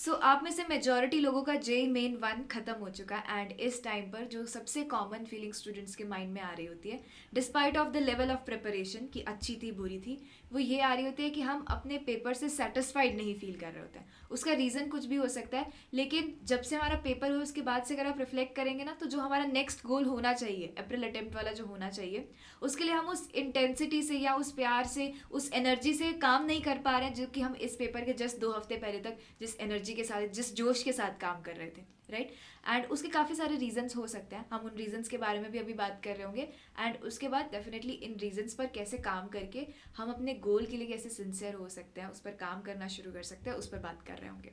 सो आप में से मेजॉरिटी लोगों का जे मेन वन खत्म हो चुका है एंड इस टाइम पर जो सबसे कॉमन फीलिंग स्टूडेंट्स के माइंड में आ रही होती है, despite of the level of preparation कि अच्छी थी बुरी थी, वो ये आ रही होती है कि हम अपने पेपर से सेटिस्फाइड नहीं फील कर रहे होते हैं। उसका रीज़न कुछ भी हो सकता है, लेकिन जब से हमारा पेपर हुआ उसके बाद से अगर आप रिफ्लेक्ट करेंगे ना, तो जो हमारा नेक्स्ट गोल होना चाहिए, अप्रैल अटेम्प्ट वाला जो होना चाहिए, उसके लिए हम उस इंटेंसिटी से या उस प्यार से, उस एनर्जी से काम नहीं कर पा रहे हैं जो कि हम इस पेपर के जस्ट 2 हफ्ते पहले तक जिस एनर्जी के साथ, जिस जोश के साथ काम कर रहे थे, राइट। एंड उसके काफ़ी सारे रीजंस हो सकते हैं, हम उन रीजंस के बारे में भी अभी बात कर रहे होंगे। एंड उसके बाद डेफिनेटली इन रीजंस पर कैसे काम करके हम अपने गोल के लिए कैसे सिंसियर हो सकते हैं, उस पर काम करना शुरू कर सकते हैं, उस पर बात कर रहे होंगे।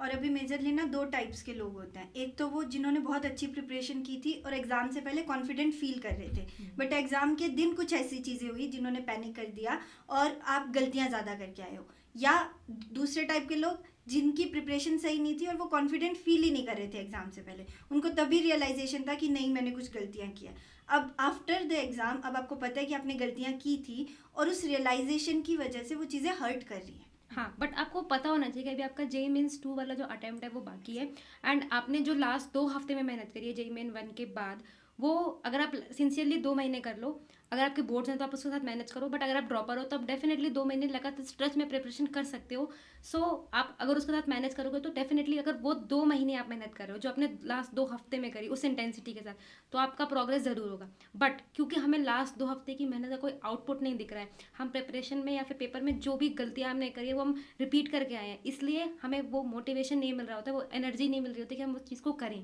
और अभी मेजरली ना 2 टाइप्स के लोग होते हैं। एक तो वो जिन्होंने बहुत अच्छी प्रिपरेशन की थी और एग्जाम से पहले कॉन्फिडेंट फील कर रहे थे, बट एग्जाम के दिन कुछ ऐसी चीज़ें हुई जिन्होंने पैनिक कर दिया और आप गलतियां ज़्यादा करके आए हो। या दूसरे टाइप के लोग जिनकी प्रिपरेशन सही नहीं थी और वो कॉन्फिडेंट फील ही नहीं कर रहे थे एग्जाम से पहले, उनको तभी रियलाइजेशन था कि नहीं मैंने कुछ गलतियां किया। अब आफ्टर द एग्जाम अब आपको पता है कि आपने गलतियां की थी और उस रियलाइजेशन की वजह से वो चीज़ें हर्ट कर रही हैं। हाँ, बट आपको पता होना चाहिए कि अभी आपका जेई मेंस 2 वाला जो अटेम्प्ट है वो बाकी है, एंड आपने जो लास्ट 2 हफ्ते में मेहनत करी है जेई मेन 1 के बाद, वो अगर आप सिंसियरली 2 महीने कर लो, अगर आपके बोर्ड्स हैं तो आप उसके साथ मैनेज करो, बट अगर आप ड्रॉपर हो तो आप डेफिनेटली 2 महीने लगातार स्ट्रेच में प्रिपरेशन कर सकते हो। सो आप अगर उसके साथ मैनेज करोगे तो डेफिनेटली अगर वो 2 महीने आप मेहनत कर रहे हो जो आपने लास्ट 2 हफ्ते में करी उस इंटेंसिटी के साथ, तो आपका प्रोग्रेस ज़रूर होगा। बट क्योंकि हमें लास्ट 2 हफ्ते की मेहनत का कोई आउटपुट नहीं दिख रहा है, हम प्रिपरेशन में या फिर पेपर में जो भी गलतियाँ हमने करी है वो हम रिपीट करके आए हैं, इसलिए हमें वो मोटिवेशन नहीं मिल रहा होता है, वो एनर्जी नहीं मिल रही होती कि हम उस चीज़ को करें।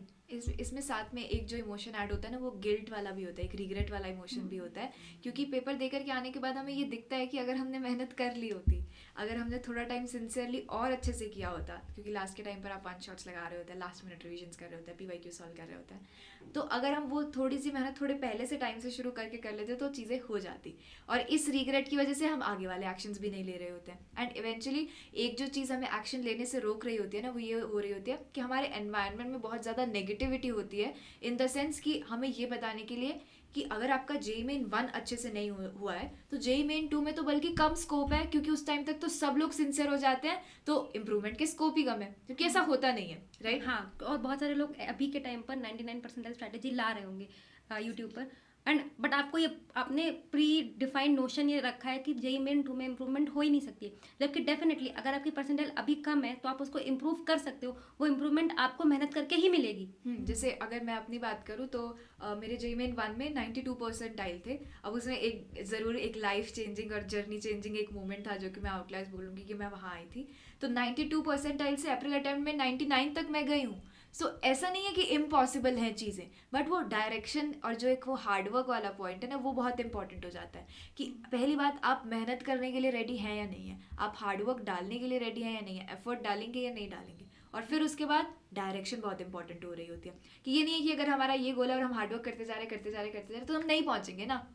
इसमें साथ में एक जो इमोशन ऐड होता है ना, वो गिल्ट वाला भी होता है, एक रिग्रेट वाला इमोशन भी होता है, क्योंकि पेपर देकर के आने के बाद हमें ये दिखता है कि अगर हमने मेहनत कर ली होती, अगर हमने थोड़ा टाइम सिंसियरली और अच्छे से किया होता, क्योंकि लास्ट के टाइम पर आप 5 शॉट्स लगा रहे होते हैं, लास्ट मिनट रिविजन्स कर रहे होते हैं, PYQ सॉल्व कर रहे होते हैं, तो अगर हम वो थोड़ी सी मेहनत थोड़े पहले से टाइम से शुरू करके कर लेते तो चीज़ें हो जाती। और इस रिग्रेट की वजह से हम आगे वाले एक्शंस भी नहीं ले रहे होते हैं। एंड इवेंचुअली एक जो चीज़ हमें एक्शन लेने से रोक रही होती है ना, वो ये हो रही होती है कि हमारे एनवायरनमेंट में बहुत ज़्यादा नेगेटिविटी होती है, इन द सेंस कि हमें ये बताने के लिए कि अगर आपका जेई मेन 1 अच्छे से नहीं हुआ है तो जेई मेन 2 में तो बल्कि कम स्कोप है, क्योंकि उस टाइम तक तो सब लोग सिंसियर हो जाते हैं, तो इम्प्रूवमेंट के स्कोप ही कम है, क्योंकि ऐसा होता नहीं है, राइट। हाँ, और बहुत सारे लोग अभी के टाइम पर 99% स्ट्रैटेजी ला रहे होंगे यूट्यूब पर, एंड बट आपको ये आपने प्री डिफाइंड नोशन ये रखा है कि जेई मेन 2 में इम्प्रूवमेंट हो ही नहीं सकती, जबकि डेफिनेटली अगर आपकी परसेंटाइल अभी कम है तो आप उसको इम्प्रूव कर सकते हो, वो इम्प्रूवमेंट आपको मेहनत करके ही मिलेगी। जैसे अगर मैं अपनी बात करूँ तो मेरे जेई मेन 1 में 92% थे। अब उसमें एक ज़रूर एक लाइफ चेंजिंग और जर्नी चेंजिंग एक मोमेंट था जो कि मैं आउटलायर्स बोलूँगी कि मैं वहाँ आई थी, तो 92% से अप्रैल अटेम्प्ट में 99 तक मैं गई हूँ। सो ऐसा नहीं है कि इम्पॉसिबल हैं चीज़ें, बट वो डायरेक्शन और जो एक वो हार्डवर्क वाला पॉइंट है ना, वो बहुत इंपॉर्टेंट हो जाता है कि पहली बात आप मेहनत करने के लिए रेडी हैं या नहीं है, आप हार्डवर्क डालने के लिए रेडी हैं या नहीं है, एफर्ट डालेंगे या नहीं डालेंगे, और फिर उसके बाद डायरेक्शन बहुत इंपॉर्टेंट हो रही होती है कि ये नहीं है कि अगर हमारा ये गोल है और हम हार्डवर्क करते जा रहे तो हम नहीं पहुंचेंगे ना।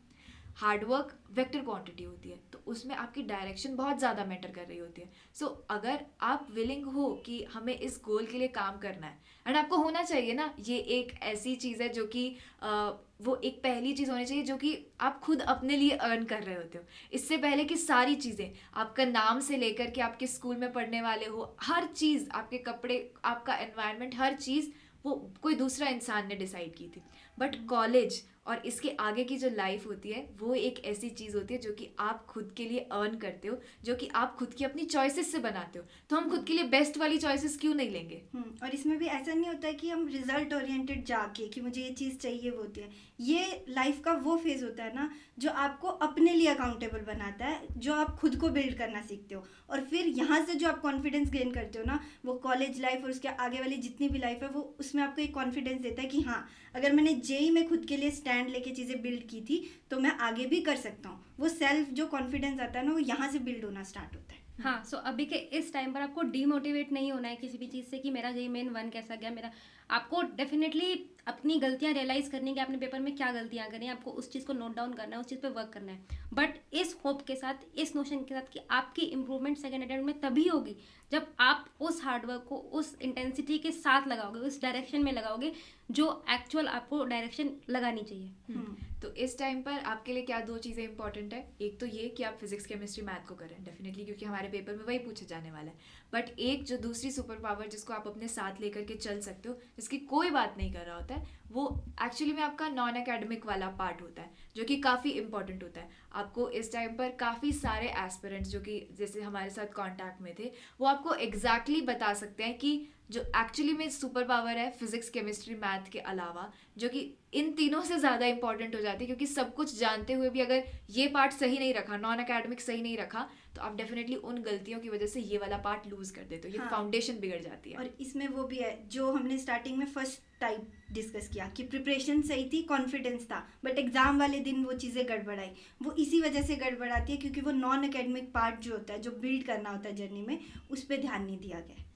हार्डवर्क वेक्टर क्वांटिटी होती है, तो उसमें आपकी डायरेक्शन बहुत ज़्यादा मैटर कर रही होती है। सो अगर आप विलिंग हो कि हमें इस गोल के लिए काम करना है, एंड आपको होना चाहिए ना, ये एक ऐसी चीज़ है जो कि वो एक पहली चीज़ होनी चाहिए जो कि आप खुद अपने लिए अर्न कर रहे होते हो, इससे पहले कि सारी चीज़ें, आपका नाम से लेकर के आपके स्कूल में पढ़ने वाले हो, हर चीज़, आपके कपड़े, आपका एनवायरनमेंट, हर चीज़ वो कोई दूसरा इंसान ने डिसाइड की थी। बट कॉलेज और इसके आगे की जो लाइफ होती है वो एक ऐसी चीज़ होती है जो कि आप खुद के लिए अर्न करते हो, जो कि आप खुद की अपनी चॉइसेस से बनाते हो, तो हम खुद के लिए बेस्ट वाली चॉइसेस क्यों नहीं लेंगे। और इसमें भी ऐसा नहीं होता है कि हम रिजल्ट ओरिएंटेड जाके कि मुझे ये चीज़ चाहिए वो होती है। ये लाइफ का वो फेज़ होता है ना जो आपको अपने लिए अकाउंटेबल बनाता है, जो आप खुद को बिल्ड करना सीखते हो, और फिर यहाँ से जो आप कॉन्फिडेंस गेन करते हो ना, वो कॉलेज लाइफ और उसके आगे वाली जितनी भी लाइफ है वो उसमें आपको एक कॉन्फिडेंस देता है कि हाँ, अगर मैंने जेई में खुद के लिए स्टैंड लेके चीज़ें बिल्ड की थी तो मैं आगे भी कर सकता हूँ। वो सेल्फ जो कॉन्फिडेंस आता है ना, वो यहाँ से बिल्ड होना स्टार्ट होता है। हाँ, सो अभी के इस टाइम पर आपको डीमोटिवेट नहीं होना है किसी भी चीज़ से कि मेरा जेई मेन 1 कैसा गया मेरा। आपको डेफिनेटली अपनी गलतियाँ रियलाइज़ करनी कि आपने पेपर में क्या गलतियाँ करी हैं, आपको उस चीज़ को नोट डाउन करना है, उस चीज़ पे वर्क करना है, बट इस होप के साथ, इस नोशन के साथ कि आपकी इंप्रूवमेंट सेकेंड अटेम्प्ट में तभी होगी जब आप उस हार्डवर्क को उस इंटेंसिटी के साथ लगाओगे, उस डायरेक्शन में लगाओगे जो एक्चुअल आपको डायरेक्शन लगानी चाहिए। तो इस टाइम पर आपके लिए क्या 2 चीज़ें इंपॉर्टेंट है। एक तो ये कि आप फिजिक्स केमिस्ट्री मैथ को करें डेफिनेटली, क्योंकि हमारे पेपर में वही पूछे जाने वाला है। बट एक जो दूसरी सुपर पावर जिसको आप अपने साथ लेकर के चल सकते हो, जिसकी कोई बात नहीं कर रहा होता है, वो एक्चुअली में आपका नॉन एकेडमिक वाला पार्ट होता है, जो कि काफ़ी इंपॉर्टेंट होता है। आपको इस टाइम पर काफ़ी सारे एस्पिरेंट्स जो कि जैसे हमारे साथ कॉन्टैक्ट में थे, वो आपको एग्जैक्टली बता सकते हैं कि जो एक्चुअली में सुपर पावर है फिजिक्स केमिस्ट्री मैथ के अलावा, जो कि इन तीनों से ज़्यादा इंपॉर्टेंट हो जाती है, क्योंकि सब कुछ जानते हुए भी अगर ये पार्ट सही नहीं रखा, नॉन एकेडमिक सही नहीं रखा, तो आप डेफिनेटली उन गलतियों की वजह से ये वाला पार्ट लूज कर देते हो। ये हाँ। फाउंडेशन बिगड़ जाती है। और इसमें वो भी है जो हमने स्टार्टिंग में फर्स्ट टाइप डिस्कस किया कि प्रिपरेशन सही थी, कॉन्फिडेंस था, बट एग्जाम वाले दिन वो चीज़ें गड़बड़ाई। वो इसी वजह से गड़बड़ाती है क्योंकि वो नॉन एकेडमिक पार्ट जो होता है, जो बिल्ड करना होता है जर्नी में, उस पर ध्यान नहीं दिया गया।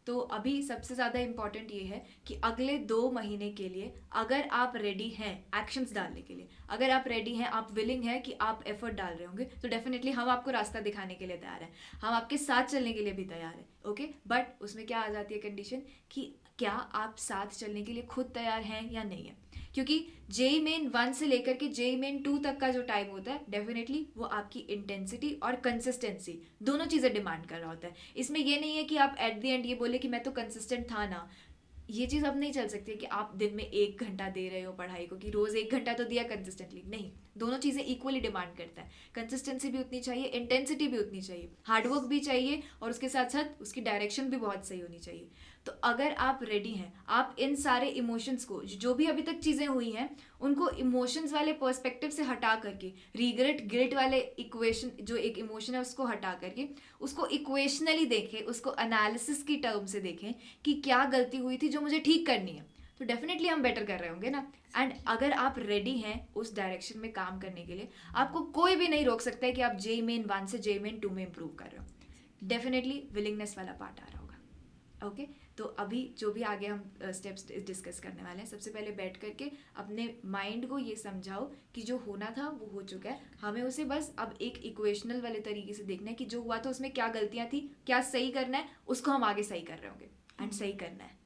तो अभी सबसे ज़्यादा इम्पॉर्टेंट ये है कि अगले 2 महीने के लिए अगर आप रेडी हैं एक्शंस डालने के लिए, अगर आप रेडी हैं, आप विलिंग हैं कि आप एफर्ट डाल रहे होंगे, तो डेफिनेटली हम आपको रास्ता दिखाने के लिए तैयार हैं, हम आपके साथ चलने के लिए भी तैयार हैं। ओके, बट उसमें क्या आ जाती है कंडीशन कि क्या आप साथ चलने के लिए खुद तैयार हैं या नहीं है। क्योंकि जेई मेन 1 से लेकर के जेई मेन 2 तक का जो टाइम होता है, डेफिनेटली वो आपकी इंटेंसिटी और कंसिस्टेंसी दोनों चीज़ें डिमांड कर रहा होता है। इसमें ये नहीं है कि आप एट द एंड ये बोले कि मैं तो कंसिस्टेंट था ना। ये चीज़ अब नहीं चल सकती है कि आप दिन में 1 घंटा दे रहे हो पढ़ाई को, कि रोज़ 1 घंटा तो दिया कंसिस्टेंटली। नहीं, दोनों चीज़ें इक्वली डिमांड करता है। कंसिस्टेंसी भी उतनी चाहिए, इंटेंसिटी भी उतनी चाहिए, हार्डवर्क भी चाहिए, और उसके साथ साथ उसकी डायरेक्शन भी बहुत सही होनी चाहिए। तो अगर आप रेडी हैं, आप इन सारे इमोशंस को, जो भी अभी तक चीज़ें हुई हैं, उनको इमोशंस वाले पर्सपेक्टिव से हटा करके, रिग्रेट गिल्ट वाले इक्वेशन जो एक इमोशन है उसको हटा करके, उसको इक्वेशनली देखें, उसको एनालिसिस की टर्म से देखें कि क्या गलती हुई थी जो मुझे ठीक करनी है, तो डेफिनेटली हम बेटर कर रहे होंगे ना। एंड अगर आप रेडी हैं उस डायरेक्शन में काम करने के लिए, आपको कोई भी नहीं रोक सकता है कि आप जेई मेन 1 से जेई मेन 2 में इंप्रूव कर रहे हो। डेफिनेटली विलिंगनेस वाला पार्ट आ रहा होगा। ओके, तो अभी जो भी आगे हम स्टेप्स डिस्कस करने वाले हैं, सबसे पहले बैठ करके अपने माइंड को ये समझाओ कि जो होना था वो हो चुका है, हमें उसे बस अब एक इक्वेशनल वाले तरीके से देखना है कि जो हुआ था उसमें क्या गलतियां थी, क्या सही करना है, उसको हम आगे सही कर रहे होंगे एंड सही करना है।